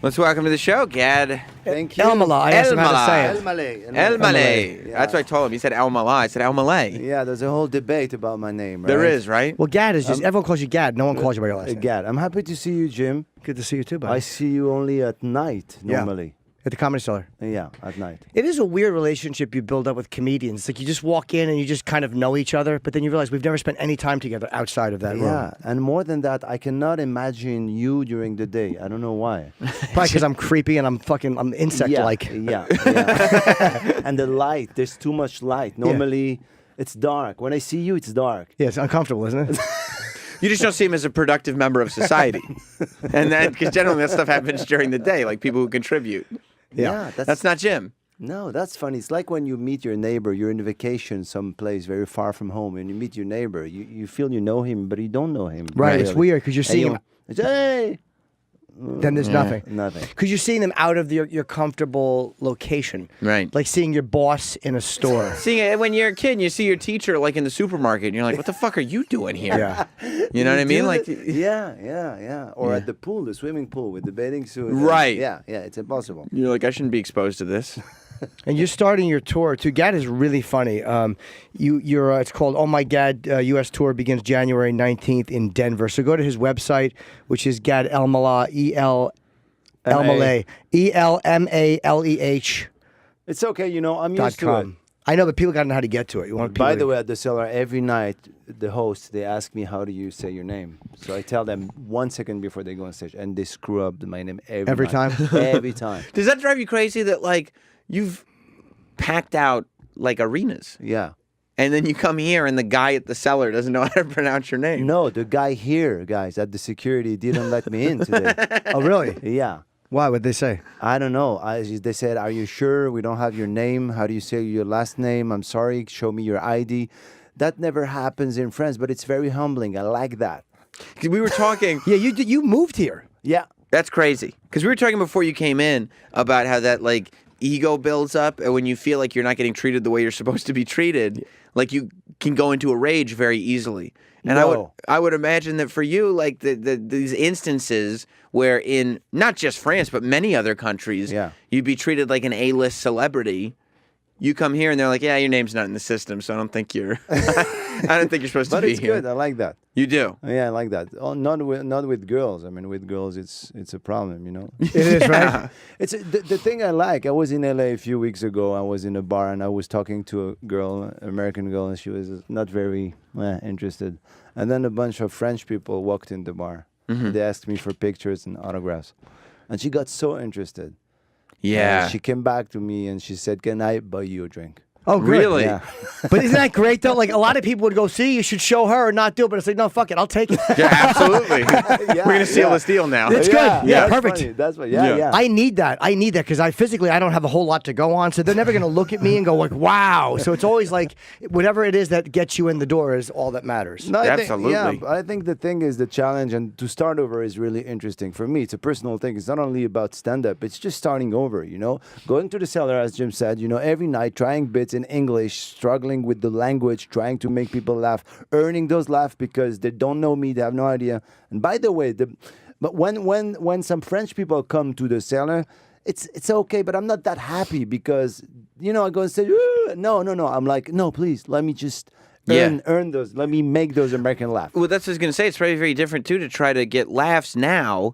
Let's welcome to the show, Gad. Thank you. Elmaleh. I asked him how to say it. Elmaleh. Elmaleh. Yeah. That's what I told him. He said Elmaleh. I said Elmaleh. Yeah, there's a whole debate about my name, right? There is, right? Well, Gad is just, everyone calls you Gad. No one calls you by your last name. Gad. I'm happy to see you, Jim. Good to see you too, buddy. I see you only at night, normally. At the Comedy Cellar. Yeah, at night. It is a weird relationship you build up with comedians. It's like you just walk in and you just kind of know each other, but then you realize we've never spent any time together outside of that room. Yeah, and more than that, I cannot imagine you during the day. I don't know why. Probably because I'm creepy and I'm insect-like. Yeah. And the light, there's too much light. Normally, it's dark. When I see you, it's dark. Yeah, it's uncomfortable, isn't it? You just don't see him as a productive member of society. And then, because generally that stuff happens during the day, like people who contribute. Yeah, That's not Jim. No, that's funny. It's like when you meet your neighbor, you're on vacation someplace very far from home, and you meet your neighbor. You feel you know him, but you don't know him. Right, really. it's weird because you're seeing him. It's, hey! Then there's nothing. Nothing. Because you're seeing them out of your comfortable location. Right. Like seeing your boss in a store. Seeing when you're a kid, and you see your teacher like in the supermarket, and you're like, "What the fuck are you doing here?" Yeah. You know what I mean? Like, Yeah. Or at the pool, the swimming pool with the bathing suit. Right. Yeah, it's impossible. you're like, I shouldn't be exposed to this. And you're starting your tour too. Gad is really funny. You're it's called Oh My Gad U.S. Tour begins January 19th in Denver. So go to his website, which is Gad Elmaleh, Elmaleh, ELMALEH. It's okay, I'm used to it. I know, but people got to know how to get to it. You want By the way, at the Cellar, every night, the hosts, they ask me, how do you say your name? So I tell them 1 second before they go on stage, and they screw up my name every time? Every time. Does that drive you crazy that like you've packed out like arenas, Yeah. and then you come here and the guy at the Cellar doesn't know how to pronounce your name? No, the guy here, guys, at the security didn't let me in today. Oh, really? Yeah. Why? What'd they say? I don't know. They said, are you sure? We don't have your name. How do you say your last name? I'm sorry. Show me your ID. That never happens in France, but it's very humbling. I like that. 'Cause we were talking. Yeah, you moved here. Yeah. That's crazy. Because we were talking before you came in about how that like ego builds up, and when you feel like you're not getting treated the way you're supposed to be treated, like you can go into a rage very easily. And No. I would imagine that for you, like these instances where in not just France but many other countries, you'd be treated like an A-list celebrity. You come here and they're like, yeah, your name's not in the system, so I don't think you're supposed to But be it's here. good. I like that. You do. Yeah, I like that. Oh, not with girls. I mean, with girls, it's a problem, It is, right? It's the thing I like. I was in LA a few weeks ago. I was in a bar and I was talking to a girl, an American girl, and she was not very interested. And then a bunch of French people walked in the bar. Mm-hmm. They asked me for pictures and autographs, and she got so interested. Yeah. She came back to me and she said, "Can I buy you a drink?" Oh, good. Really? Yeah. But isn't that great, though? Like, a lot of people would go, see, you should show her or not do it. But it's like, no, fuck it. I'll take it. Yeah, absolutely. We're going to seal this deal now. It's good. Yeah, that's perfect. funny. That's what. Yeah. I need that. Because I don't have a whole lot to go on. So they're never going to look at me and go like, wow. So it's always like, whatever it is that gets you in the door is all that matters. No, Absolutely. I think the thing is the challenge, and to start over is really interesting. For me, it's a personal thing. It's not only about stand-up. It's just starting over, Going to the Cellar, as Jim said, every night, trying bits in English, struggling with the language, trying to make people laugh, earning those laughs because they don't know me, they have no idea. And by the way, but when some French people come to the Cellar, it's okay, but I'm not that happy because, I go and say, no. I'm like, no, please, let me just earn those. Let me make those American laugh. Well, that's what I was going to say. It's very, very different, too, to try to get laughs now,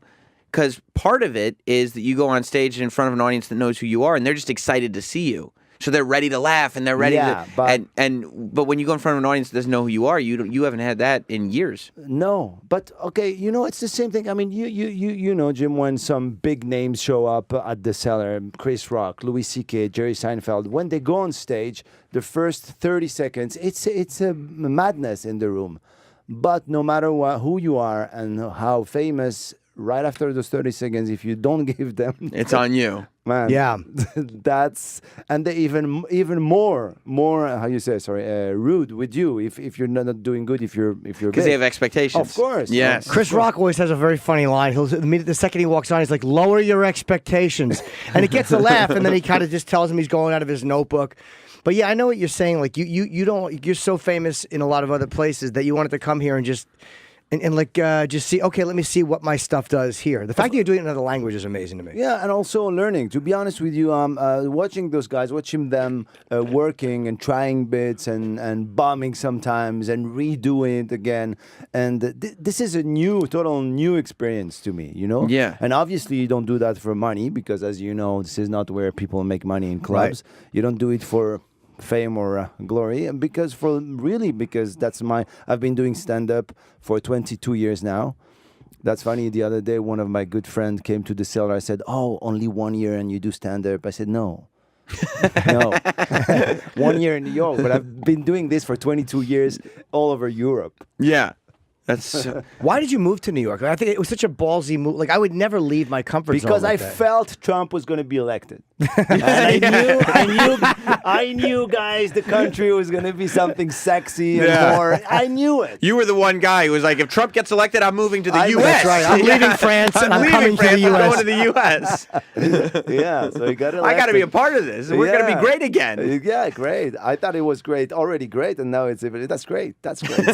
because part of it is that you go on stage in front of an audience that knows who you are, and they're just excited to see you. So they're ready to laugh, and they're ready to. But when you go in front of an audience that doesn't know who you are, you haven't had that in years. No, but okay, it's the same thing. I mean, you know, Jim, when some big names show up at the Cellar, Chris Rock, Louis C.K., Jerry Seinfeld, when they go on stage, the first 30 seconds, it's a madness in the room. But no matter who you are and how famous, right after those 30 seconds, if you don't give them, it's on you. Man, yeah, and they even more how you say rude with you if you're not doing good if you're because they have expectations. Of course, yes. Chris Rock always has a very funny line. The second he walks on, he's like, "Lower your expectations," and it gets a laugh, and then he kind of just tells him he's going out of his notebook. But yeah, I know what you're saying. Like you don't. You're so famous in a lot of other places that you wanted to come here and just and like just see, okay, let me see what my stuff does here. The fact that you're doing it in another language is amazing to me. Yeah, and also learning. To be honest with you, watching those guys, watching them working and trying bits and bombing sometimes and redoing it again. And this is a total new experience to me, you know? Yeah. And obviously you don't do that for money because, as you know, this is not where people make money in clubs. Right. You don't do it for fame or glory, and because I've been doing stand-up for 22 years now. That's funny. The other day, one of my good friends came to the Cellar. I said, "Oh, only 1 year and you do stand-up?" I said, "No, no, 1 year in New York, but I've been doing this for 22 years all over Europe." Yeah. That's Why did you move to New York? I think it was such a ballsy move. Like I would never leave my comfort zone. Because like I that. felt Trump was going to be elected, and I knew, guys, the country was going to be something sexy and more. I knew it. you were the one guy who was like, if Trump gets elected, I'm moving to the U.S. That's right. I'm leaving France and I'm coming to the I'm U.S. going to the U.S. Yeah, so he got elected. I got to be a part of this. We're going to be great again. Yeah, great. I thought it was great, already great, and now that's great. That's great.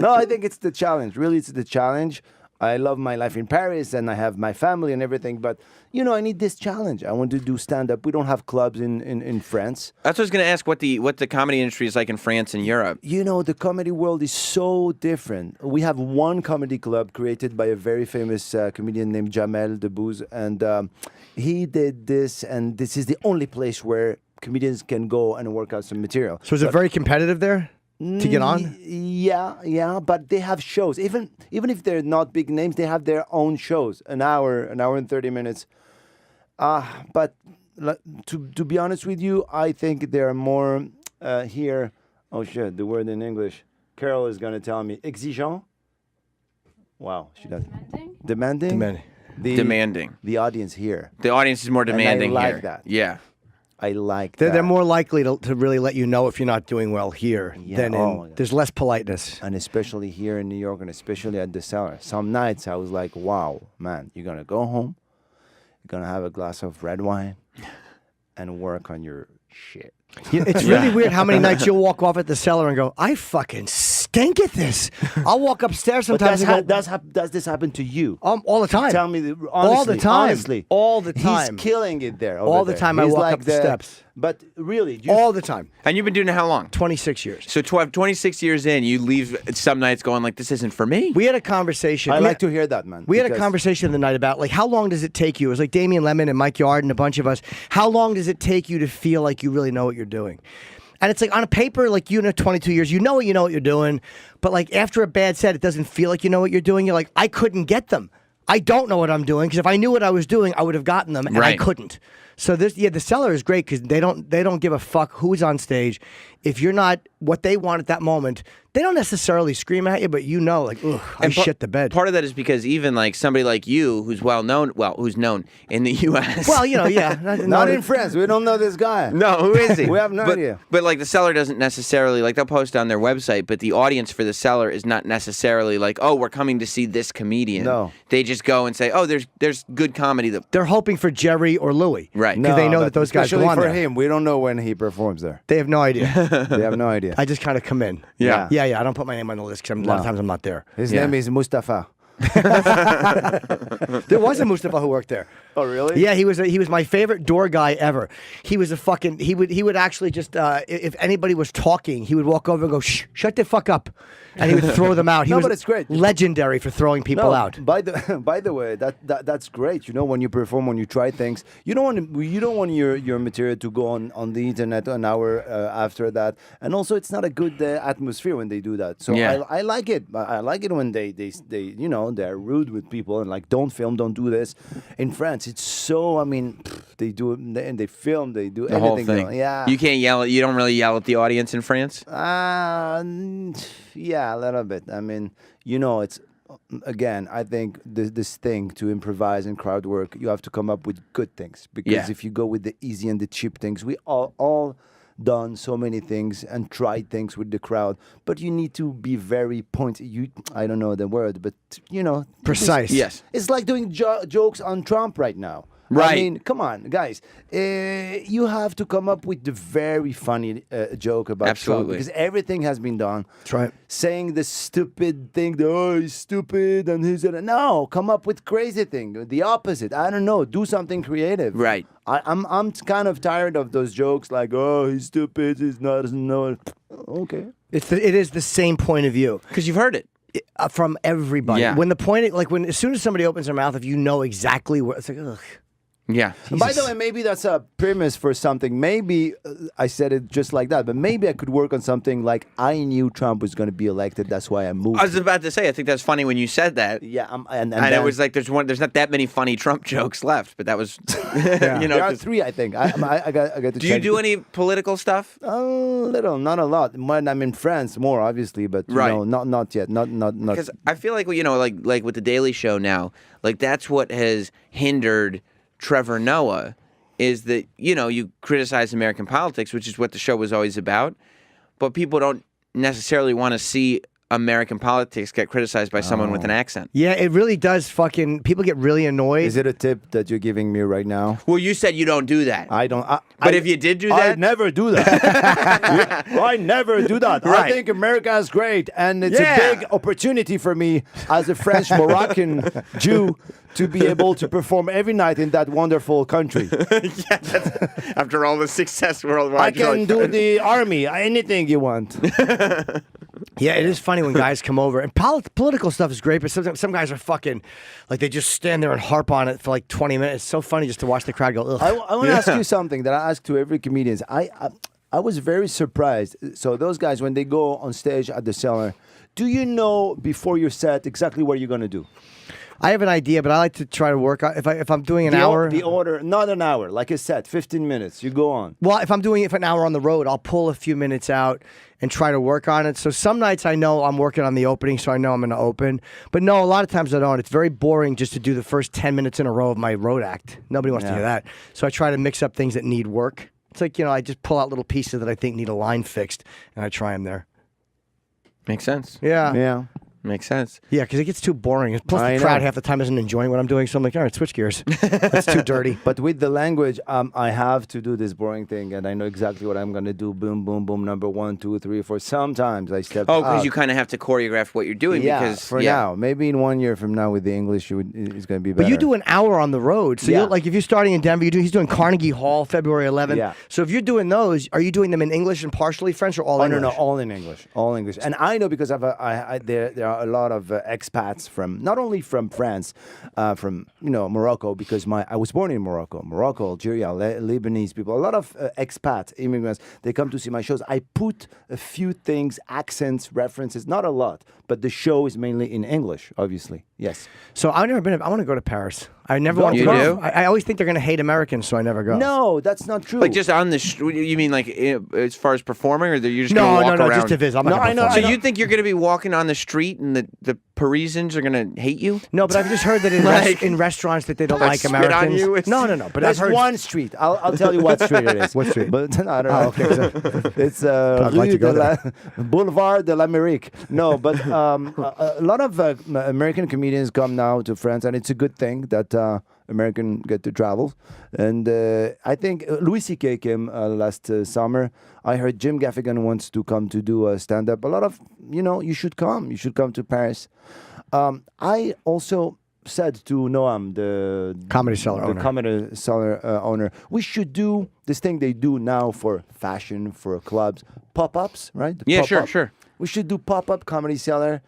No, I think it's the challenge. Really, it's the challenge. I love my life in Paris, and I have my family and everything, but, you know, I need this challenge. I want to do stand-up. We don't have clubs in France. That's what I was going to ask, what the comedy industry is like in France and Europe. You know, the comedy world is so different. We have one comedy club created by a very famous comedian named Jamel Debbouze, and he did this, and this is the only place where comedians can go and work out some material. So is it very competitive there to get on? Yeah, but they have shows. Even if they're not big names, they have their own shows. An hour and 30 minutes. But to be honest with you, I think they're more here. Oh shit, the word in English. Carol is gonna tell me exigeant. Wow, she does. Demanding. Demanding. The audience here. The audience is more demanding like here. that. Yeah. I like that. They're more likely to really let you know if you're not doing well here than in. There's less politeness. And especially here in New York, and especially at the Cellar. Some nights I was like, wow, man, you're going to go home, you're going to have a glass of red wine, and work on your shit. It's really weird how many nights you'll walk off at the Cellar and go, I fucking stink at this. I'll walk upstairs sometimes and go, does this happen to you? all the time. Tell me honestly. All the time. Honestly. All the time. He's killing it there. All the time I He's walk like up the steps. But really, All the time. And you've been doing it how long? 26 years. So 26 years in, you leave some nights going like, this isn't for me? We had a conversation. I like to hear that, man. We had a conversation the night about, like, how long does it take you? It was like Damian Lemon and Mike Yard and a bunch of us. How long does it take you to feel like you really know what you're doing? And it's like on a paper, like you know, 22 years, you know what you're doing. But like after a bad set, it doesn't feel like you know what you're doing. You're like, I couldn't get them. I don't know what I'm doing because if I knew what I was doing, I would have gotten them, and I couldn't. So the Cellar is great because they don't give a fuck who's on stage. If you're not what they want at that moment, they don't necessarily scream at you, but you know, like, ugh, I shit the bed. Part of that is because even like somebody like you, who's who's known in the U.S. Well, you know, yeah, not in France. We don't know this guy. No, who is he? We have no idea. But like the Cellar doesn't necessarily like they'll post on their website, but the audience for the Cellar is not necessarily like, oh, we're coming to see this comedian. No, they just go and say, oh, there's good comedy. They're hoping for Jerry or Louis, right? Because they know that those guys go on for there. him, we don't know when he performs there. They have no idea. They have no idea. I just kind of come in. Yeah. I don't put my name on the list because a lot of times I'm not there. His name is Mustafa. There was a Mustafa who worked there. Oh, really? Yeah, he was my favorite door guy ever. He was a fucking he would actually just if anybody was talking, he would walk over and go, shh, shut the fuck up, and he would throw them out. He was but it's great. Legendary for throwing people out. By the way, that's great. You know, when you perform, when you try things, you don't want your material to go on the internet an hour after that. And also, it's not a good atmosphere when they do that. So I like it. I like it when they you know, they're rude with people and like, don't film, don't do this. In France, it's so, I mean, they do it and they film, they do the anything. Whole thing. Yeah. You can't yell. You don't really yell at the audience in France. Yeah, a little bit. I mean, you know, it's again. I think this thing to improvise and crowd work, you have to come up with good things because if you go with the easy and the cheap things, we all done so many things and tried things with the crowd, but you need to be very I don't know the word, but you know, precise. Yes, it's like doing jokes on Trump right now. Right. I mean, come on, guys. You have to come up with the very funny joke about Trump Absolutely. because everything has been done. That's right. Saying the stupid thing, he's stupid and he's no. Come up with crazy thing, the opposite. I don't know. Do something creative. Right. I'm kind of tired of those jokes like, he's stupid, he's not, doesn't know. Okay. It is the same point of view. Because you've heard it. From everybody. Yeah. When the point, like as soon as somebody opens their mouth, if you know exactly what, it's like, ugh. Yeah. By the way, maybe that's a premise for something. Maybe I said it just like that, but maybe I could work on something like I knew Trump was going to be elected. That's why I moved. I was about to say, I think that's funny when you said that. Yeah, and And it was like there's not that many funny Trump jokes left, but that was, you know. there are 3, I think. I got to Do check. you do any political stuff? A little, not a lot. When I'm in France, more obviously, but Right. not yet. Not. Because I feel like like with the Daily Show now, like that's what has hindered Trevor Noah, is that you criticize American politics, which is what the show was always about, but people don't necessarily want to see American politics get criticized by someone with an accent. Yeah, it really does. People get really annoyed. Is it a tip that you're giving me right now? Well, you said you don't do that. I don't. But if you did do that, I never do that. I never do that. I Right. think America is great, and it's Yeah. a big opportunity for me as a French Moroccan Jew to be able to perform every night in that wonderful country. after all the success worldwide, I can do the army, anything you want. Yeah, it is funny when guys come over, and political stuff is great, but sometimes some guys are fucking, like they just stand there and harp on it for like 20 minutes. It's so funny just to watch the crowd go, ugh. I want to ask you something that I ask to every comedian. I was very surprised. So those guys, when they go on stage at the Cellar, do you know before your set exactly what you're going to do? I have an idea, but I like to try to work on if I'm doing an hour. The order, not an hour, like a set, 15 minutes. You go on. Well, if I'm doing it for an hour on the road, I'll pull a few minutes out and try to work on it. So some nights I know I'm working on the opening, so I know I'm going to open. But no, a lot of times I don't. It's very boring just to do the first 10 minutes in a row of my road act. Nobody wants to hear that. So I try to mix up things that need work. It's like, I just pull out little pieces that I think need a line fixed, and I try them there. Makes sense. Yeah. Yeah. Makes sense. Yeah, because it gets too boring. Plus, I the crowd know. half the time isn't enjoying what I'm doing, so I'm like, all right, switch gears. That's too dirty. But with the language, I have to do this boring thing, and I know exactly what I'm going to do. Boom, boom, boom, number 1, 2, 3, 4. Sometimes I step Oh, because out. you kind of have to choreograph what you're doing. Yeah, because, for now. Maybe in 1 year from now with the English, it's going to be better. But you do an hour on the road. So Yeah. like if you're starting in Denver, he's doing Carnegie Hall February 11th. Yeah. So if you're doing those, are you doing them in English and partially French or all Oh, English? no, all in English. All English. And I know because there are a lot of expats from, not only from France, from, Morocco, because I was born in Morocco, Algeria, Lebanese people, a lot of expat immigrants, they come to see my shows. I put a few things, accents, references, not a lot, but the show is mainly in English, obviously. Yes. So I've never been. I want to go to Paris. I never Go. want to You go. do? I always think they're going to hate Americans, so I never go. No, that's not true. Like just on the you mean like as far as performing, or you're just going to walk no, around? just to visit. I'm not No, gonna I know, perform. So you think you're going to be walking on the street and the Parisians are going to hate you? No, but I've just heard that in restaurants that they don't like spit on Americans. you? No. But There's I've heard one street. I'll tell you what street it is. What street? But I don't know. Oh, okay. It's I'd like Rue to go de la Boulevard de l'Amérique. No, but a lot of American comedians come now to France, and it's a good thing that American get to travel. And I think Louis C.K. came last summer. I heard Jim Gaffigan wants to come to do a stand-up. A lot of, you should come. You should come to Paris. I also said to Noam, the Comedy Cellar owner. Comedy Cellar owner, we should do this thing they do now for fashion, for clubs, pop-ups, right? The Yeah, pop-up. sure. We should do pop-up Comedy Cellar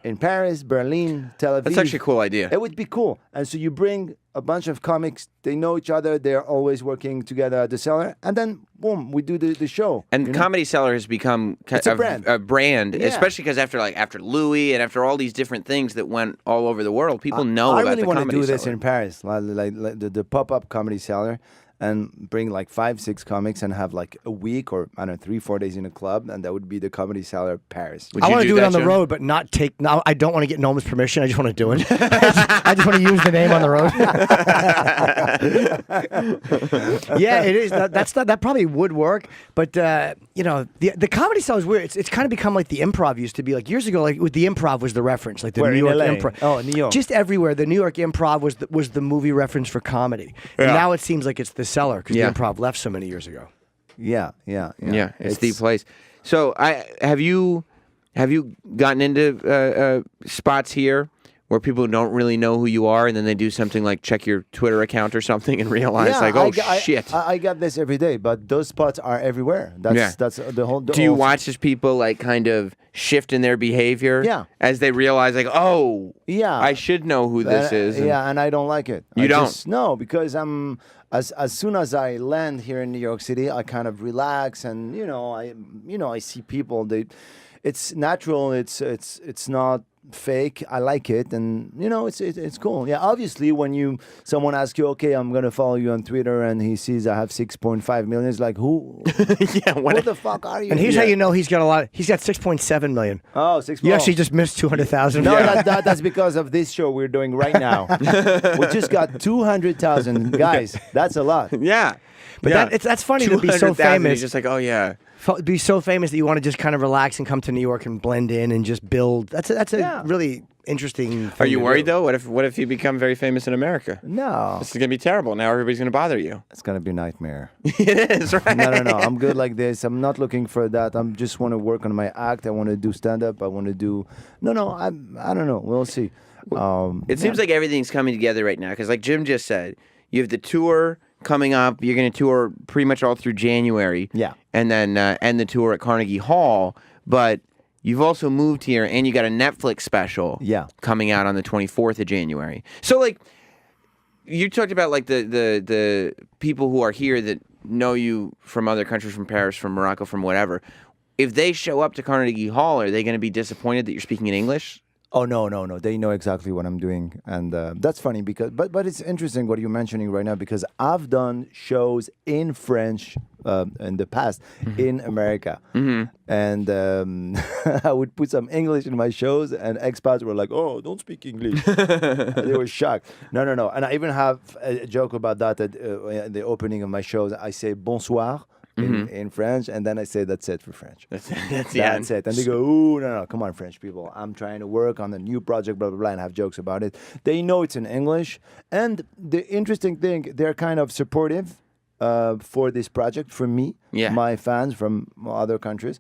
in Paris, Berlin, Tel Aviv. That's actually a cool idea. It would be cool. And so you bring a bunch of comics, they know each other, they're always working together at the Cellar, and then, boom, we do the show. And Comedy Cellar has become It's a brand. a brand, Yeah. especially because after Louis and after all these different things that went all over the world, people know I about really the want to Comedy do this Cellar. in Paris, like the pop-up Comedy Cellar. and bring like 5-6 comics and have like a week or I don't know 3-4 days in a club, and that would be the Comedy Cellar Paris. Would I you want to do do it that, on the Joe? road, but not take. No, I don't want to get Noam's permission. I just want to do it. I just want to use the name on the road. Yeah, it is. That probably would work, but you know, the Comedy Cellar is weird. It's kind of become like the Improv used to be. Like years ago, like with the Improv was the reference, like the Where, New in York LA? Improv. Oh, New York. Just everywhere, the New York Improv was the movie reference for comedy. And Yeah. now it seems like it's the Cellar because Yeah. the Improv left so many years ago. Yeah. It's the place. So have you gotten into spots here where people don't really know who you are, and then they do something like check your Twitter account or something and realize like, oh shit. I got this every day, but those spots are everywhere. That's the whole. Do you watch as people like kind of shift in their behavior? Yeah. As they realize like, oh, Yeah. I should know who this is. and- Yeah, and I don't like it. You don't? No, because I'm as soon as I land here in New York City, I kind of relax, and I see people. It's natural. It's not fake. I like it, and it's cool. Yeah, obviously, when someone asks you, okay, I'm gonna follow you on Twitter, and he sees I have 6.5 million, it's like who? Yeah, Who the fuck are you? And here's how you know he's got a lot. He's got 6.7 million. Oh, 6. You actually just missed 200,000. No, that's because of this show we're doing right now. We just got 200,000 guys. That's a lot. Yeah. But yeah. that's funny to be so 200,000, famous. He's just like, oh yeah. Be so famous that you want to just kind of relax and come to New York and blend in and just build. That's a really interesting thing Are you to worried do. though? What if you become very famous in America? No, This is gonna be terrible. Now everybody's gonna bother you. it's gonna be a nightmare. It is, right? No. I'm good like this. I'm not looking for that. I'm just want to work on my act. I want to do stand up. I want to do. No. I don't know. We'll see. It seems like everything's coming together right now because, like Jim just said, you have the tour coming up. You're going to tour pretty much all through January. Yeah. And then end the tour at Carnegie Hall. But you've also moved here, and you got a Netflix special. Yeah. Coming out on the 24th of January. So, like, you talked about like the people who are here that know you from other countries, from Paris, from Morocco, from whatever. If they show up to Carnegie Hall, are they going to be disappointed that you're speaking in English? Oh no! They know exactly what I'm doing, and that's funny because. But it's interesting what you're mentioning right now because I've done shows in French in the past in America, and I would put some English in my shows, and expats were like, "Oh, don't speak English." They were shocked. No, and I even have a joke about that at the opening of my shows. I say bonsoir. In French, and then I say that's it for French. That's it. And they go, ooh, no, come on, French people. I'm trying to work on a new project, blah, blah, blah, and have jokes about it. They know it's in English. And the interesting thing, they're kind of supportive for this project, for me, my fans from other countries.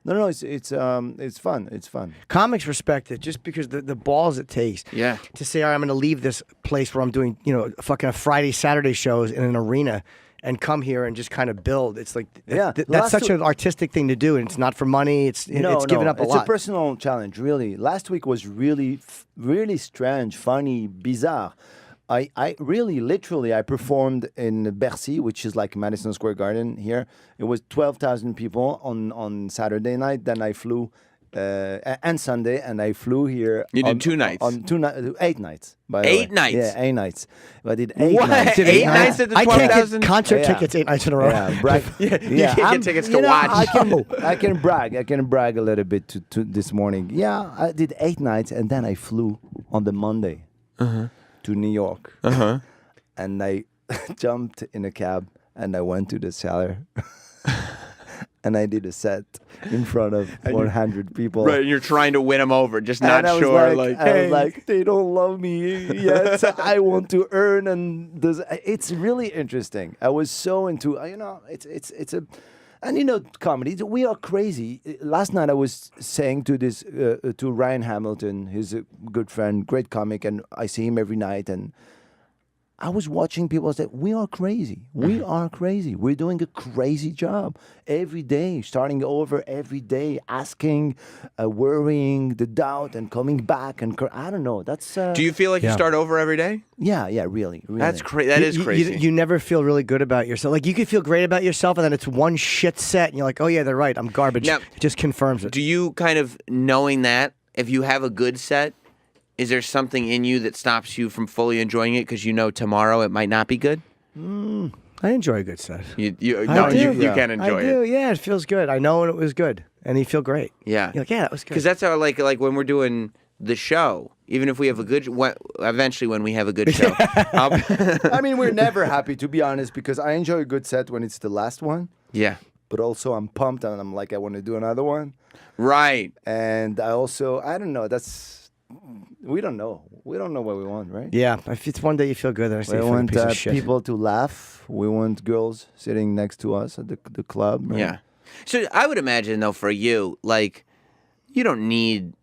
No, it's fun. It's fun. Comics respect it just because the balls it takes. Yeah. To say, all right, I'm going to leave this place where I'm doing, fucking Friday, Saturday shows in an arena and come here and just kind of build. It's like, that's such an artistic thing to do, and it's not for money. It's giving up a lot. It's a personal challenge, really. Last week was really, really strange, funny, bizarre. I really, literally, I performed in Bercy, which is like Madison Square Garden here. It was 12,000 people on Saturday night. Then I flew, and Sunday, and I flew here. You did 2 nights? 8 nights. By the 8 way. nights? Yeah, 8 nights. I did 8 What? nights. 8 nights at the I can't 12,000? get concert tickets 8 nights in a row. Yeah, brag. You can't get tickets to watch. I can brag. I can brag a little bit to this morning. Yeah, I did 8 nights, and then I flew on the Monday to New York. And I jumped in a cab, and I went to the Cellar. And I did a set in front of 100 people. Right, you're trying to win them over, just not And I was sure. I was like, they don't love me yet. I want to earn, and it's really interesting. I was so into, it's a, and comedy. We are crazy. Last night I was saying to this to Ryan Hamilton, he's a good friend, great comic, and I see him every night, and I was watching people say, we are crazy. We are crazy. We're doing a crazy job every day, starting over every day, asking, worrying, the doubt, and coming back. And I don't know. That's. Do you feel like you start over every day? Yeah, really. That's crazy. That is crazy. You never feel really good about yourself. Like, you could feel great about yourself, and then it's one shit set, and you're like, oh, yeah, they're right. I'm garbage. Now, it just confirms it. Do you kind of, knowing that, if you have a good set, is there something in you that stops you from fully enjoying it because you know tomorrow it might not be good? I I enjoy a good set. You do. can enjoy I do. it. Yeah, it feels good. I know it was good, and you feel great. Yeah. You're like, yeah, that was good. Because that's how like when we're doing the show, even if we have a good, eventually when we have a good show, I mean, we're never happy, to be honest, because I enjoy a good set when it's the last one. Yeah. But also I'm pumped and I'm like, I want to do another one. Right. And I don't know. We don't know. We don't know what we want, right? Yeah, if it's one day you feel good, then I say We you feel like a want piece of shit. people to laugh. We want girls sitting next to us at the club. Right? Yeah. So I would imagine though, for you, like, you don't need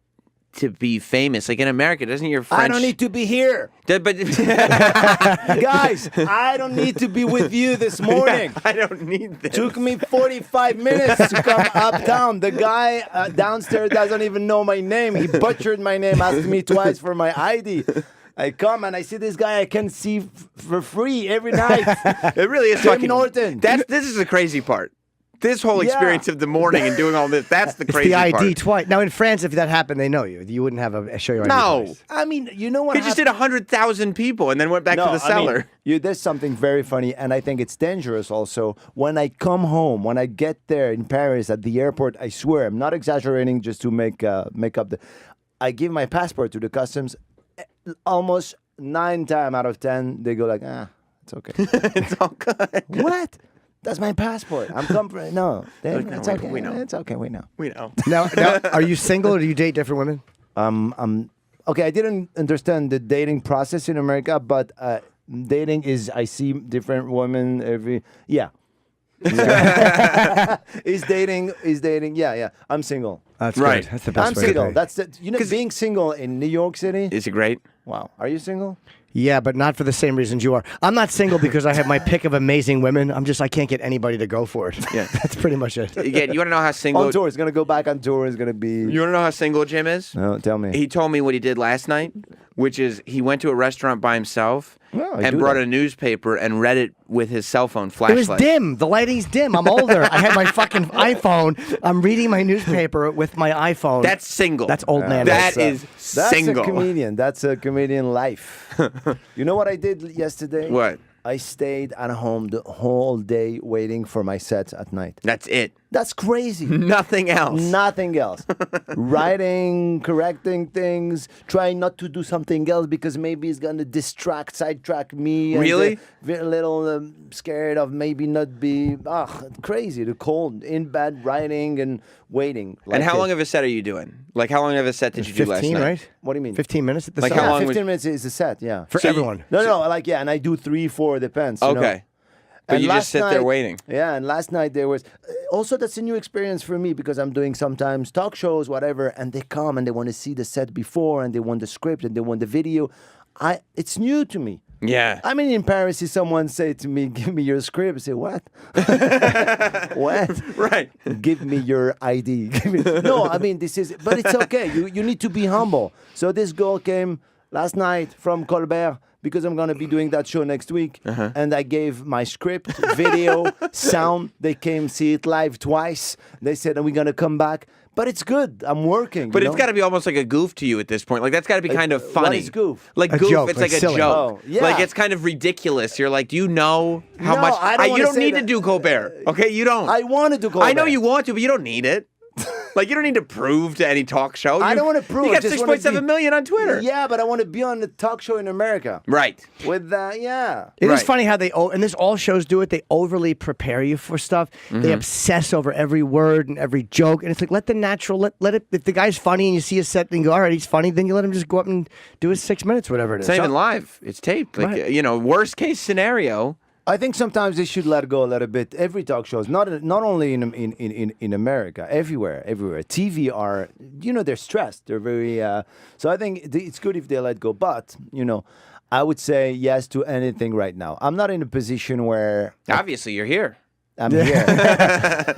to be famous. Like in America, doesn't your French... I don't need to be here. But Guys, I don't need to be with you this morning. I don't need this. Took me 45 minutes to come uptown. The guy downstairs doesn't even know my name. He butchered my name, asked me twice for my ID. I come and I see this guy I can see for free every night. It really is Tim fucking... Norton. This is the crazy part. This whole experience of the morning and doing all this, that's the crazy part. It's the ID twice. Now in France, if that happened, they know you. You wouldn't have a show your ID No. twice. I mean, you know what He just did 100,000 people and then went back to the cellar. There's something very funny, and I think it's dangerous also. When I come home, when I get there in Paris at the airport, I swear, I'm not exaggerating just to make up the... I give my passport to the customs. Almost 9 times out of 10, they go like, it's okay. It's all good. What? That's my passport. I'm coming. No, it's okay. We know. It's okay. We know. We know. Now, are you single or do you date different women? Okay, I didn't understand the dating process in America, but dating is I see different women every... Yeah. Is dating. Yeah. I'm single. That's right. Good. That's the best I'm way single. to be. That's being single in New York City. Is it great? Wow. Are you single? Yeah, but not for the same reasons you are. I'm not single because I have my pick of amazing women. I can't get anybody to go for it. Yeah. That's pretty much it. Again, you want to know how single... On tour. He's going to go back on tour. He's going to be... You want to know how single Jim is? No, tell me. He told me what he did last night, which is he went to a restaurant by himself I and do brought that. a newspaper and read it with his cell phone flashlight. It was dim. The lighting's dim. I'm older. I had my fucking iPhone. I'm reading my newspaper with my iPhone. That's single. That's old man. That is single. That's a comedian. That's a comedian life. You know what I did yesterday? What? I stayed at home the whole day waiting for my sets at night. That's it. That's crazy. Nothing else. Nothing else. Writing, correcting things, trying not to do something else because maybe it's going to sidetrack me. Really? And, a little scared of maybe not be, crazy, the cold, in bed, writing and waiting. And how long of a set are you doing? Like, how long of a set did you do last 15, night? right? What do you mean? 15 minutes at the Like Cellar. how long 15 minutes is a set, yeah. For everyone. And I do 3, 4, depends. You know? Okay. But And you just last sit there night- waiting. Yeah, and last night there was... Also, that's a new experience for me because I'm doing sometimes talk shows, whatever, and they come and they want to see the set before and they want the script and they want the video. It's new to me. Yeah. I mean, in Paris, if someone say to me, give me your script, I say, what? What? Right. Give me your ID. No, I mean, but it's okay. You need to be humble. So this girl came last night from Colbert because I'm going to be doing that show next week. And I gave my script, video, sound. They came see it live twice. They said, are we going to come back? But it's good. I'm working. But you it's know? got to be almost like a goof to you at this point. Like, that's got to be kind of funny. What is goof? Like A goof, joke, it's like like a silly. joke. Oh, yeah. Like, it's kind of ridiculous. You're like, do you know how No, much... I don't you wanna don't say need to that. do Colbert, okay? You don't. I want to do Colbert. I know you want to, but you don't need it. Like, you don't need to prove to any talk show. I don't want to prove. You I got just wanna 6.7 be- million on Twitter. Yeah, but I want to be on the talk show in America. Right. With that, yeah. It is Right. funny how and this all shows do it. They overly prepare you for stuff. They obsess over every word and every joke, and it's like let the natural let it. If the guy's funny and you see a set and you go, all right, he's funny, then you let him just go up and do his 6 minutes, whatever it is. It's not even live. It's taped. Like, Right. Worst case scenario. I think sometimes they should let go a little bit. Every talk shows, not only in America, everywhere. TV are, they're stressed. They're very. So I think it's good if they let go. But I would say yes to anything right now. I'm not in a position where Obviously, you're here. I'm here.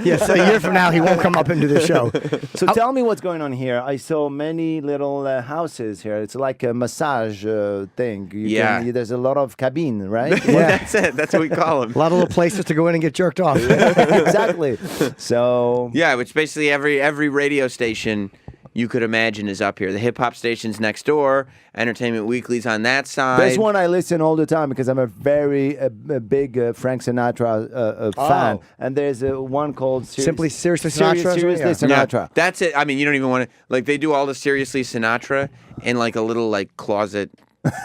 Yeah, so a year from now he won't come up into the show. So tell me what's going on here. I saw many little houses here. It's like a massage thing. There's a lot of cabin, right? Well, that's it. That's what we call them. A lot of little places to go in and get jerked off. Exactly. So Yeah, which basically every radio station you could imagine is up here. The hip hop station's next door. Entertainment Weekly's on that side. There's one I listen all the time because I'm a very big Frank Sinatra fan, and there's one called Seriously Sinatra. Seriously Sinatra. Yeah, that's it. I mean, you don't even want to like. They do all the Seriously Sinatra in like a little like closet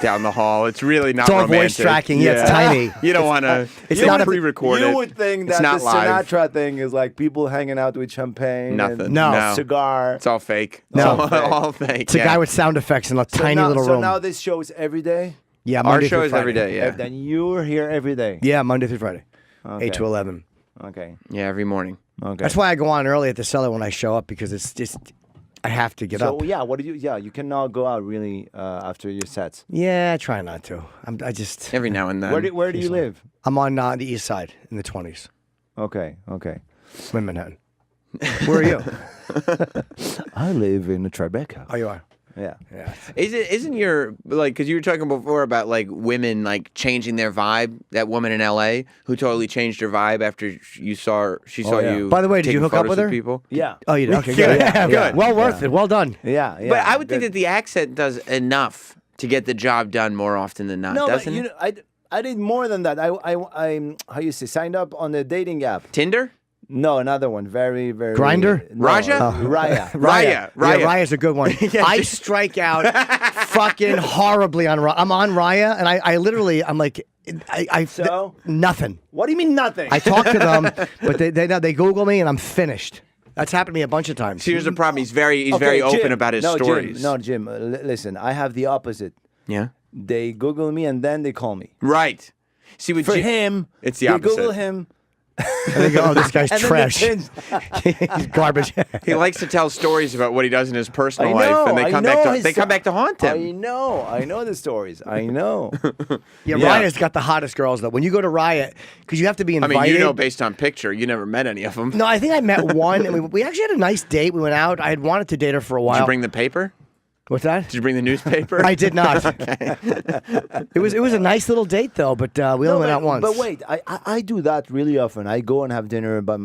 down the hall. It's really not It's all romantic. voice tracking. Yeah, it's tiny. You don't want to. It's you not don't a pre-record it. You would think It's that not the live. Sinatra thing is like people hanging out with champagne, Nothing. and No. cigar. It's all fake. No. It's all fake. It's a guy with sound effects in a tiny little so room. now this show is every day. Yeah, Our Monday show through is every Friday. day. Yeah. Then you're here every day. Yeah, Monday through Friday, Okay. 8 to 11. Okay. Yeah, every morning. Okay. That's why I go on early at the Cellar when I show up because it's just I have to get So up. yeah, what do you? Yeah, you cannot go out really after your sets. Yeah, I try not to. I just Every now and then. Where do you live? I'm on the east side in the 20s. Okay. I'm in Manhattan. Where are you? I live in Tribeca. Oh, you are. Yeah. Yeah. Isn't your like because you were talking before about like women like changing their vibe? That woman in L.A. who totally changed her vibe after she saw yeah. you. By the way, did you taking hook up photos with her? People. Yeah. Oh, you did. Okay, Good. good. Yeah, good. Well worth it. Well done. Yeah. But I would think good. that the accent does enough to get the job done more often than not, No, but doesn't you it? know, I did more than that. I how you say signed up on the dating app. Tinder? No, another one. Very. Raja? Raya. Raya. Yeah, Raya's a good one. I strike out fucking horribly on Raya. I'm on Raya, and I literally, I'm like, So? nothing. What do you mean nothing? I talk to them, but they Google me, and I'm finished. That's happened to me a bunch of times. See, here's the problem. He's very Okay, open Jim. about his No, stories. Jim, listen, I have the opposite. Yeah. They Google me and then they call me. Right. See, with For Jim, him, it's the they opposite. Google him. And they go, oh, this guy's and then trash. they change- He's garbage. He likes to tell stories about what he does in his personal I know, life, and they I come know back to his- they come back to haunt him. I know the stories. I know. Yeah, Yeah. Raya's got the hottest girls, though. When you go to Raya, because you have to be I invited. mean, you know, based on picture, you never met any of them. No, I think I met one, and we actually had a nice date. We went out. I had wanted to date her for a while. Did you bring the paper? What's that? Did you bring the newspaper? I did not. It was a nice little date though, but we only went out once. But wait, I do that really often. I go and have dinner by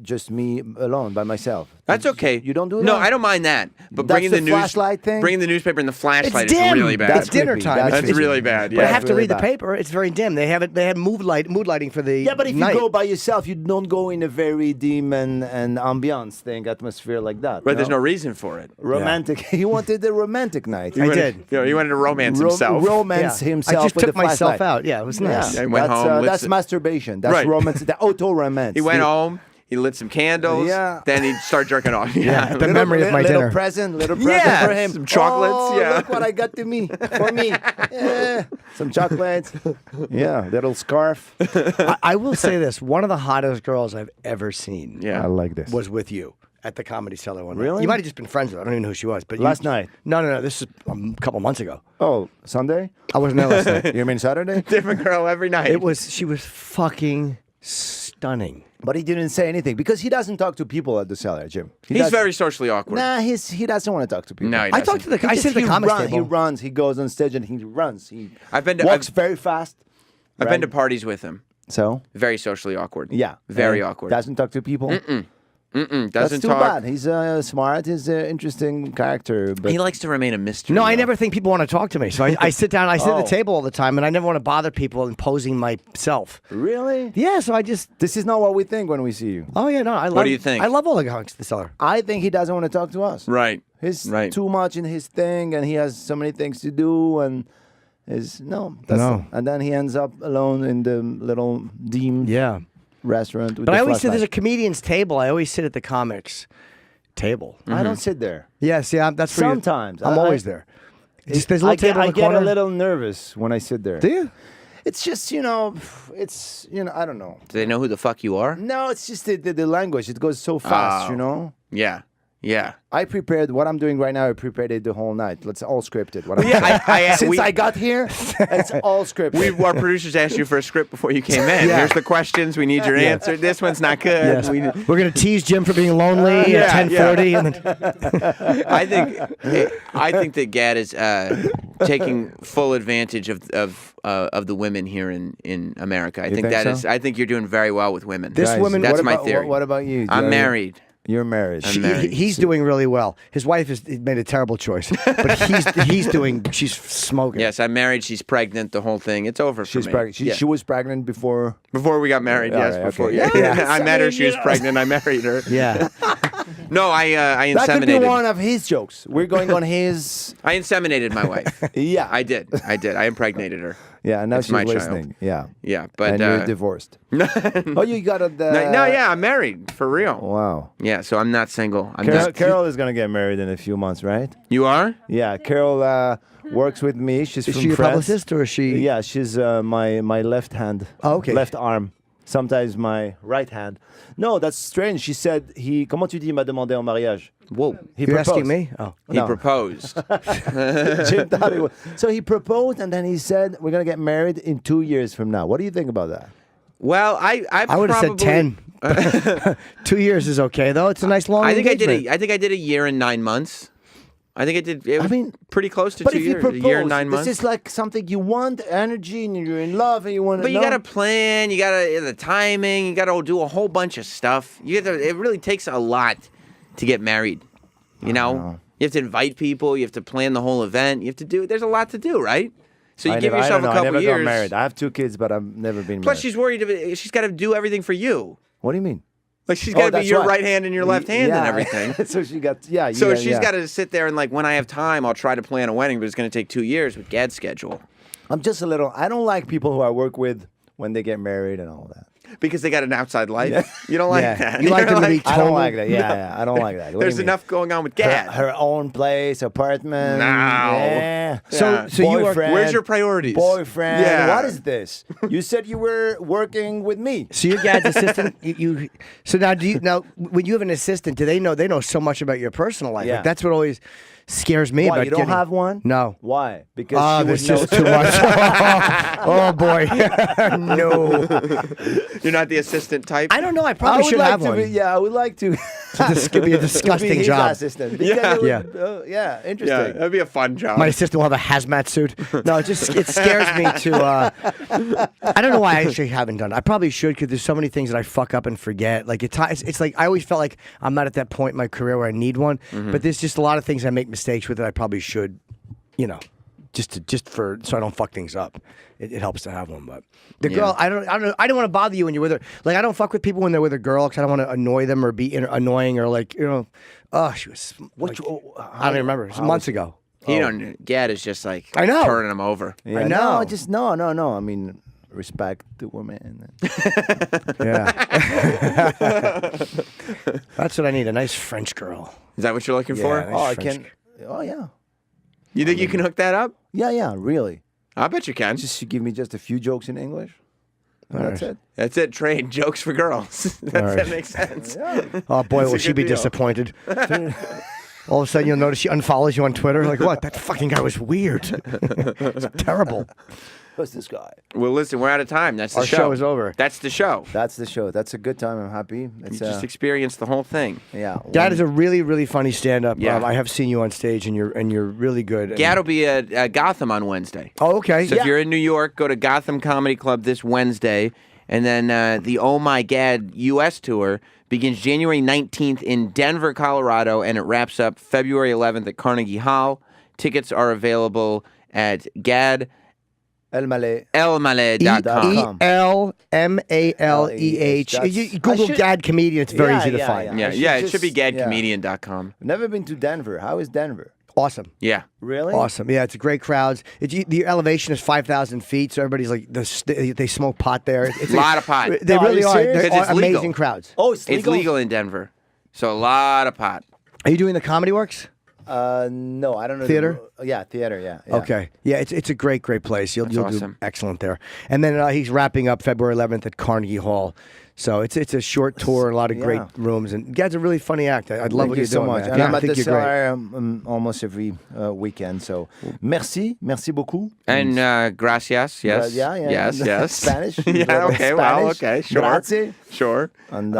just me alone by myself. That's okay. You don't do that? No, I don't mind that. But That's bringing the the flashlight thing? bringing the newspaper and the flashlight is dim. really bad. That's dinner creepy. time. That's It's- really bad. But I Yeah. have to really read the bad. paper. It's very dim. They had mood lighting for the Yeah, but if night. you go by yourself, you don't go in a very dim and ambiance thing, atmosphere like that. Right, you there's know? no reason for it. Romantic. He wanted a romantic night. I did. You know, he wanted to romance himself. Romance Yeah. himself. I just with took the flashlight. myself out. Yeah, it was nice. Yeah, he went that's, home, lit that's some- masturbation. That's Right. romance. The auto romance. He went home. He lit some candles. Yeah. Then he'd start jerking off. Yeah, the memory of my little dinner. present for him. some chocolates, Oh, yeah. look what I got to me for me. Yeah. Some chocolates. Yeah, little scarf. I will say this: one of the hottest girls I've ever seen Yeah. like this. was with you at the Comedy Cellar one night. Really? You might have just been friends with her. I don't even know who she was. But Last night? No. This is a couple months ago. Oh, Sunday? I wasn't there last night. You mean Saturday? Different girl every night. She was fucking stunning. But he didn't say anything because he doesn't talk to people at the Cellar, Jim. He He's doesn't- very socially awkward. Nah, he doesn't want to talk to people. No, he I doesn't. talked to the. I He sit at the just- comedy He table. runs. He goes on stage and he runs. He I've been to walks very fast. I've been to right? parties with him. So Very socially awkward. yeah, Very and awkward. Doesn't talk to people. Doesn't That's too talk. bad. He's smart. He's an interesting character. But He likes to remain a mystery. No, I though. never think people want to talk to me. So I sit down. I sit at Oh. the table all the time, and I never want to bother people imposing myself. really, Yeah, so I just. this is not what we think when we see you. Oh yeah, no, I love. do you think? I love all the comics at the Cellar. I think he doesn't want to talk to us. Right. He's Right. too much in his thing, and he has so many things to do, and is no. No. And then he ends up alone in the little dim Yeah. restaurant. With But the I always say flashlight. there's a comedian's table. I always sit at the comics table. I don't sit there. Yes, yeah, that's where you- Sometimes. I'm I- always there. There's a little table in I the get corner. a little nervous when I sit there. Do you? It's just it's I don't know. Do they know who the fuck you are? No, it's just the language. It goes so fast, you know. Yeah. Yeah. I prepared what I'm doing right now. I prepared it the whole night. Let's all scripted. What I'm Yeah, saying. Since we- I got here, it's all scripted. Our producers asked you for a script before you came in. Here's the questions. We need your answer. This one's not good. Yes. We're gonna tease Jim for being lonely Yeah, at 10:40, and then I think that Gad is taking full advantage of the women here in America. I think think that so? is. I think you're doing very well with women. This woman- That's what my about, theory. What about you? I'm married. You're married. I'm married. He's doing really well. His wife has made a terrible choice, but she's smoking. Yes, I'm married. She's pregnant. The whole thing. It's over for She's me. pregnant. She was pregnant before. Before we got married. All Yes, right, before. okay. Yeah, Yes, I met her. She was yeah. pregnant. I married her. Yeah. No, I inseminated. That could be one of his jokes. We're going on his. I inseminated my wife. Yeah. I did. I impregnated her. Yeah, and now It's she's my child. listening. Yeah. Yeah, but And you're divorced. Oh, you got a. no, yeah, I'm married for real. Wow. Yeah, so I'm not single. I'm Carol, just. Carol is gonna get married in a few months, right? You are? Yeah, Carol works with me. She's Is from she a France. publicist or is she? Yeah, she's my left hand. Oh, okay. Left arm. Sometimes my right hand. No, that's strange. She said Comment tu dis m'a demandé en mariage? Whoa. He You're proposed. asking me? Oh. He No. proposed. Jim thought he was. So he proposed, and then he said, "We're gonna get married in 2 years from now." What do you think about that? Well, I would have said 10. 2 years is okay though. It's a nice long. I think engagement. I did a year and 9 months. I think I did. It was pretty close to But 2 if you years. propose, A year and 9 months. this is like something you want, energy, and you're in love, and you want to. But you got to plan. You got to the timing. You got to do a whole bunch of stuff. It really takes a lot to get married. You know, you have to invite people. You have to plan the whole event. You have to do. There's a lot to do, right? So you give yourself a couple I never years. got married. I have 2 kids, but I've never been Plus, married. she's worried. She's got to do everything for you. What do you mean? Like she's got to be that's your right. right hand and your left hand and Yeah. everything. So she got So she's got to sit there and like, when I have time, I'll try to plan a wedding, but it's going to take 2 years with Gad's schedule. I'm just a little. I don't like people who I work with when they get married and all that. Because they got an outside life. You don't like Yeah. that. You like You're them to be I total. don't like that. Yeah, I don't like that. What do There's you mean? enough going on with Her, Gad. her own place, apartment. No. Yeah. Yeah. So you are. Boyfriend. Where's your priorities? Boyfriend. Yeah. What is this? You said you were working with me. So your Gad's assistant. So now when you have an assistant, do they know? They know so much about your personal life. Yeah. Like, that's what always scares me Why, about you don't getting- have one? No. Why? Because Oh, she would there's know just too much. Oh boy, no. You're not the assistant type? I don't know. I I probably would should like have to one. be, yeah, I would like to. This could be a disgusting to be his job. assistant. Yeah. Because it Yeah. would, yeah, Yeah, interesting. that'd be a fun job. My assistant will have a hazmat suit. No, it scares me to. I don't know why I actually haven't done it. I probably should because there's so many things that I fuck up and forget. Like it's like I always felt like I'm not at that point in my career where I need one. But there's just a lot of things I make mistakes with that I probably should, just for so I don't fuck things up. It helps to have one. But the girl, I don't want to bother you when you're with her. Like I don't fuck with people when they're with a girl because I don't want to annoy them or be annoying or like she was. I don't even remember. It was months ago. Gad is just like I know. turning him over. Yeah, I know. No, just no. I mean, respect the woman. Yeah. That's what I need. A nice French girl. Is that what you're looking Yeah, for? nice Oh, I French can. Oh, yeah. You think you can hook that up? Yeah, really. I bet you can. Just give me just a few jokes in English. And that's right. it. That's it. Trade jokes for girls. That makes sense. Oh boy, That's will a she good be deal. disappointed. All of a sudden, you'll notice she unfollows you on Twitter. Like, what? That fucking guy was weird. It's terrible. Who's this guy? Well, listen, we're out of time. That's the Our show. show is over. That's the show. That's the show. That's a good time. I'm happy. It's You just experienced the whole thing. yeah. Dad is a really, really funny stand-up. Yeah. I have seen you on stage, and you're really good. And- Gad will be at Gotham on Wednesday. Oh, okay. So if you're in New York, go to Gotham Comedy Club this Wednesday. And then the Oh My Gad U.S. tour begins January 19th in Denver, Colorado, and it wraps up February 11th at Carnegie Hall. Tickets are available at Elmaleh. Elmaleh.com. ELMALEH. That's- Google I should- Gad comedian. It's very Yeah, easy to yeah, find. yeah. Yeah, I it should should be just- gadcomedian.com. Never been to Denver. How is Denver? Awesome. Yeah. Really? Awesome. Yeah, it's a great crowds. The elevation is 5,000 feet, so everybody's like, they smoke pot there. It's A lot of pot. They No, are really you are. serious? They're 'Cause it's amazing legal. crowds. Oh, it's It's legal. legal in Denver. So a lot of pot. Are you doing the Comedy Works? No, I don't know. Theater? Yeah, theater. Yeah. Okay. Yeah, it's a great place. You'll awesome. do excellent there. And then he's wrapping up February 11th at Carnegie Hall. So it's a short tour, a lot of great Yeah. rooms, and Gad's a really funny actor. I love Thank what you you're so doing, much. man. And Yeah, I'm I at think the you're great. Cellar almost every weekend. So, merci beaucoup. And gracias, yes. Yeah. Yes. Spanish. Yeah, okay, well, okay, sure. Grazie. Sure. And,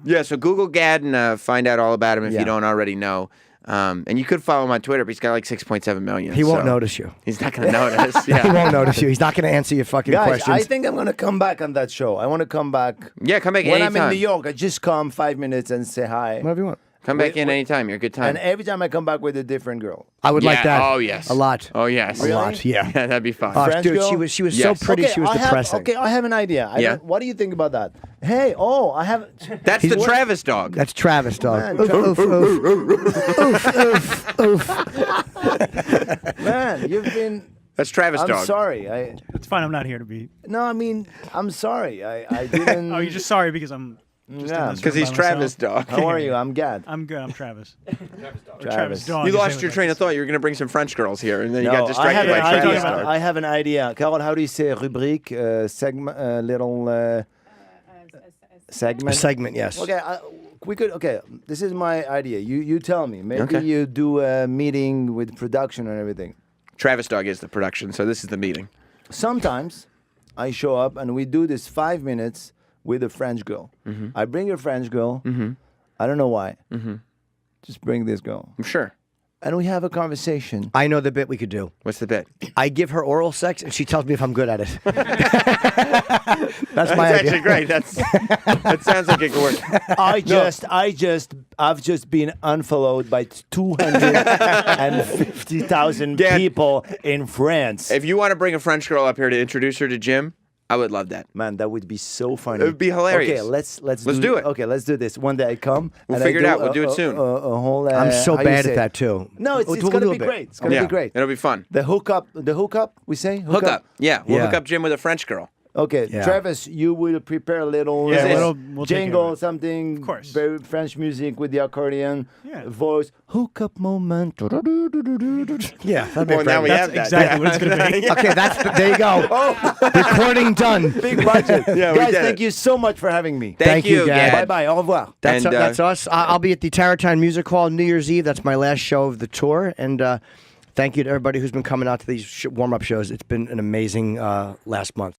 Yeah, so Google Gad and find out all about him if Yeah. you don't already know. And you could follow him on Twitter, but he's got like 6.7 million. He won't so notice you. He's not going to notice. He Yeah. won't notice you. He's not going to answer your fucking Guys, questions. I think I'm going to come back on that show. I want to come back. Yeah, come back When anytime. I'm in New York, I just come 5 minutes and say hi. Whatever you want. Come back in anytime. You're a good time. And every time I come back with a different girl. I would like that. Oh, yes. A lot. Oh, yes. A lot. Yeah. Yeah, that'd be fun. Oh, French dude, girl? she was Yes. so pretty. Okay, She was depressing. I have an idea. Yeah. What do you think about that? Hey, I have. That's the Travis dog. That's Travis, dog. Man, Oof, oof, oof. Oof, oof. Man, you've been. That's Travis I'm dog. sorry. It's fine. I'm not here to be. No, I mean, I'm sorry. I didn't. Oh, you're just sorry because I'm just Yeah, in this Because room he's by Travis myself. dog. How are you? I'm Gad. I'm good. I'm Travis. Or Travis. Travis dog. You as lost they your would train like of to thought. say. You were going to bring some French girls here, and then you No, got distracted by I have Travis an dog. I have an idea. Carol, how do you say rubrique? Segment, little segment. A segment, yes. Okay, we could. Okay, this is my idea. You tell me. Maybe Okay. you do a meeting with production and everything. Travis dog is the production, so this is the meeting. Sometimes I show up and we do this 5 minutes with a French girl. Mm-hmm. I bring a French girl. I don't know why. Just bring this girl, I'm sure. and we have a conversation. I know the bit we could do. What's the bit? I give her oral sex, and she tells me if I'm good at it. That's That's my idea. actually great. That sounds like it could work. I've just been unfollowed by 250,000 Gad. people in France. If you want to bring a French girl up here to introduce her to Jim, I would love that. Man, that would be so funny. It would be hilarious. Okay, let's do it. Okay, let's do this. One day I come. We'll and figure I it do out. We'll do it soon. A whole. I'm so how you bad say at it? that too. No, it's We'll gonna do a be bit. great. It's gonna Yeah, be great. it'll be fun. The hookup. We say Hook up. Yeah, we'll Yeah. hook up Jim with a French girl. Okay, Yeah. Travis, you will prepare a little Yeah, we'll take care of jingle, it. something. Of course. Very French music with the accordion, Yeah. voice, hookup moment. Yeah, that'd be Well, now we great. have that. exactly what it's gonna be. Okay, there you go. Recording done. Big budget. Yeah, we Guys, did thank it. you so much for having me. Thank you, Gad. Gad. Bye bye. Au revoir. That's And, that's us. I'll be at the Tarotine Music Hall New Year's Eve. That's my last show of the tour. And thank you to everybody who's been coming out to these warm-up shows. It's been an amazing last month.